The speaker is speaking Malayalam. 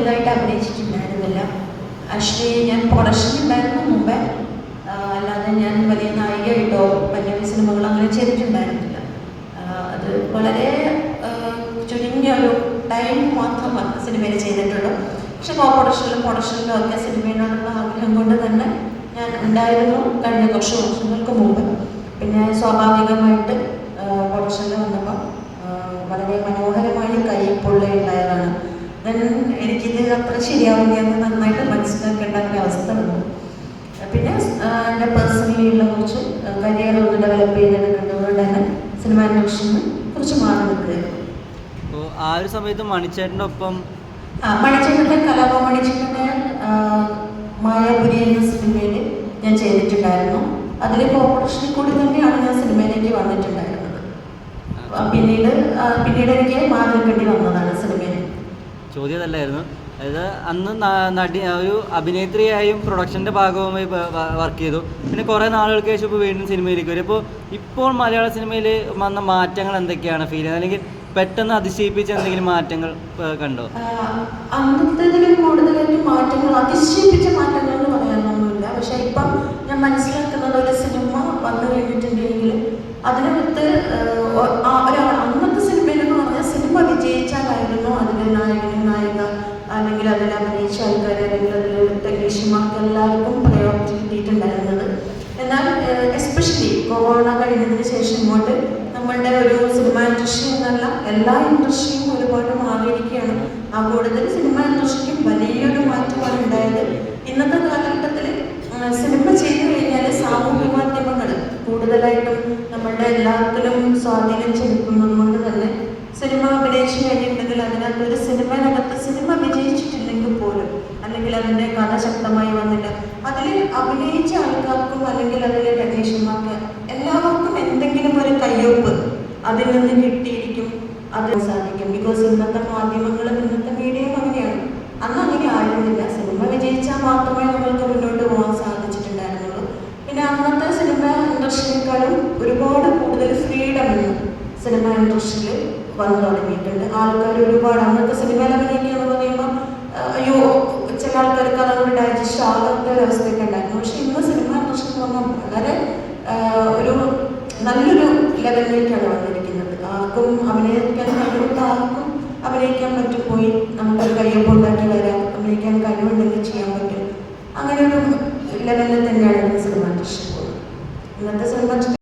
വലുതായിട്ട് അഭിനയിച്ചിട്ടുണ്ടായിരുന്നില്ല. ആക്ച്വലി ഞാൻ പ്രൊഡക്ഷനുണ്ടായിരുന്നു മുമ്പേ, അല്ലാതെ ഞാൻ വലിയ നായികയായിട്ടോ വലിയ സിനിമകൾ അങ്ങനെ ചെയ്തിട്ടുണ്ടായിരുന്നില്ല. അത് വളരെ ചുരുങ്ങിയ ഒരു ടൈം മാത്രം സിനിമയിൽ ചെയ്തിട്ടുള്ളൂ. പക്ഷെ പ്രൊഡക്ഷനിലും ഒക്കെ സിനിമയിലോട്ടുള്ള ആഗ്രഹം കൊണ്ട് തന്നെ ഞാൻ ഉണ്ടായിരുന്നു കഴിഞ്ഞ കുറച്ച് വർഷങ്ങൾക്ക് മുമ്പ്. പിന്നെ സ്വാഭാവികമായിട്ട് പ്രൊഡക്ഷനിൽ വന്നപ്പോൾ വളരെ മനോഹരമായി കൈപ്പൊള്ളുണ്ടായതാണ്. എനിക്കിത് അത്ര ശരിയാവില്ല എന്ന് നന്നായിട്ട് മനസ്സിലാക്കേണ്ട ഒരു അവസ്ഥ വന്നു. പിന്നെ എൻ്റെ പേഴ്സണലിയുള്ള കുറച്ച് കരിയർ ഒന്ന് ഡെവലപ്പ് ചെയ്തെടുക്കേണ്ടതുകൊണ്ട് തന്നെ സിനിമ ഇൻഡസ്ട്രിയിൽ കുറച്ച് മാറി നിൽക്കുകയായിരുന്നു. അപ്പോൾ ആ ഒരു സമയത്ത് മണിച്ചേട്ടൻ്റെ ഒപ്പം മണിച്ചേട്ടൻ്റെ കലാപമണിച്ചേട്ടൻ്റെ മായാപുരി എന്ന സിനിമയിൽ ഞാൻ ചെയ്തിട്ടുണ്ടായിരുന്നു. അതിൽ കോർപ്പറേഷനിൽ കൂടി തന്നെയാണ് ഞാൻ സിനിമയിലേക്ക് വന്നിട്ടുണ്ടായിരുന്നത്. പിന്നീട് എനിക്ക് മാറി നിൽക്കേണ്ടി വന്നതാണ് സിനിമയിൽ. ചോദ്യം അതല്ലായിരുന്നു, അതായത് അന്ന് ഒരു അഭിനേത്രിയായും പ്രൊഡക്ഷൻ്റെ ഭാഗവുമായി വർക്ക് ചെയ്തു. പിന്നെ കുറേ നാളുകൾക്ക് ശേഷം ഇപ്പോൾ വീണ്ടും സിനിമയിലേക്ക് വരും. ഇപ്പോൾ മലയാള സിനിമയിൽ വന്ന മാറ്റങ്ങൾ എന്തൊക്കെയാണ് ഫീൽ ചെയ്യുന്നത്, അല്ലെങ്കിൽ പെട്ടെന്ന് അതിശയിപ്പിച്ച എന്തെങ്കിലും മാറ്റങ്ങൾ കണ്ടോ? അന്നത്തേതിൽ കൂടുതലായിട്ട് മാറ്റങ്ങൾ, അതിശയിപ്പിച്ച മാറ്റങ്ങൾ എന്ന് പറയാനൊന്നുമില്ല. പക്ഷെ ഇപ്പം ഞാൻ മനസ്സിലാക്കുന്നത് ഒരു സിനിമ വന്നു കഴിഞ്ഞിട്ടുണ്ടെങ്കിൽ അതിനകത്ത് അന്നത്തെ സിനിമയിലെന്ന് പറഞ്ഞാൽ സിനിമ വിജയിച്ചാലായിരുന്നു അതിലെ നായിക അല്ലെങ്കിൽ അതിൽ അഭിനയിച്ച ആൾക്കാർ അല്ലെങ്കിൽ അതിൽ ടെക്നീഷ്യന്മാർക്ക് എല്ലാവർക്കും പ്രയോറിറ്റി കിട്ടിയിട്ടുണ്ടായിരുന്നത്. എന്നാൽ എസ്പെഷ്യലി കൊറോണ കഴിഞ്ഞതിന് ശേഷം ഇങ്ങോട്ട് നമ്മളുടെ ഒരു സിനിമ ഇൻഡസ്ട്രി എന്നല്ല എല്ലാ ഇൻഡസ്ട്രിയും ഒരുപാട് മാറിയിരിക്കുകയാണ്. ആ കൂടുതൽ സിനിമ ഇൻഡസ്ട്രിക്കും വലിയൊരു മാറ്റമാണ് ഉണ്ടായത്. ഇന്നത്തെ കാലഘട്ടത്തിൽ സിനിമ ചെയ്തു കഴിഞ്ഞാൽ സാമൂഹ്യ മാധ്യമങ്ങൾ കൂടുതലായിട്ടും നമ്മളുടെ എല്ലാത്തിലും സ്വാധീനം ചെലുത്തുന്നത് കൊണ്ട് തന്നെ സിനിമ അഭിനയിച്ചു കഴിഞ്ഞിട്ടുണ്ടെങ്കിൽ അതിനകത്തൊരു സിനിമ വിജയിച്ചിട്ടില്ലെങ്കിൽ പോലും, അല്ലെങ്കിൽ അതിൻ്റെ കഥ ശക്തമായി വന്നില്ല, അതിൽ അഭിനയിച്ച ആൾക്കാർക്കും അല്ലെങ്കിൽ അതിലെ ടെക്നീഷ്യന്മാർക്ക് എല്ലാവർക്കും എന്തെങ്കിലും ഒരു കയ്യൊപ്പ് അതിൽ നിന്ന് കിട്ടിയിരിക്കും, അത് സാധിക്കും. ബിക്കോസ് ഇന്നത്തെ മാധ്യമങ്ങളും ഇന്നത്തെ മീഡിയയും അങ്ങനെയാണ്. അന്ന് അങ്ങനെ ആയിരുന്നില്ല. സിനിമ വിജയിച്ചാൽ മാത്രമേ നമ്മൾക്ക് മുന്നോട്ട് പോകാൻ സാധിച്ചിട്ടുണ്ടായിരുന്നുള്ളൂ. പിന്നെ അന്നത്തെ സിനിമ ഇൻഡസ്ട്രിയേക്കാളും ഒരുപാട് കൂടുതൽ ഫ്രീഡം സിനിമ ഇൻഡസ്ട്രിയിൽ വന്നു തുടങ്ങിയിട്ടുണ്ട്. ആൾക്കാർ ഒരുപാട് അന്നത്തെ സിനിമയിൽ അഭിനയിക്കുക എന്ന് പറയുമ്പോൾ അയ്യോ ചില ആൾക്കാർക്ക് അതൊന്ന് ഡൈജസ്റ്റ് ആകാത്ത ഒരു അവസ്ഥയൊക്കെ ഉണ്ടായിരുന്നു. പക്ഷെ ഇന്ന് സിനിമ ഇൻഡസ്ട്രി വന്നാൽ വളരെ ഒരു നല്ലൊരു ലെവലിലേക്കാണ് വന്നിരിക്കുന്നത്. ആർക്കും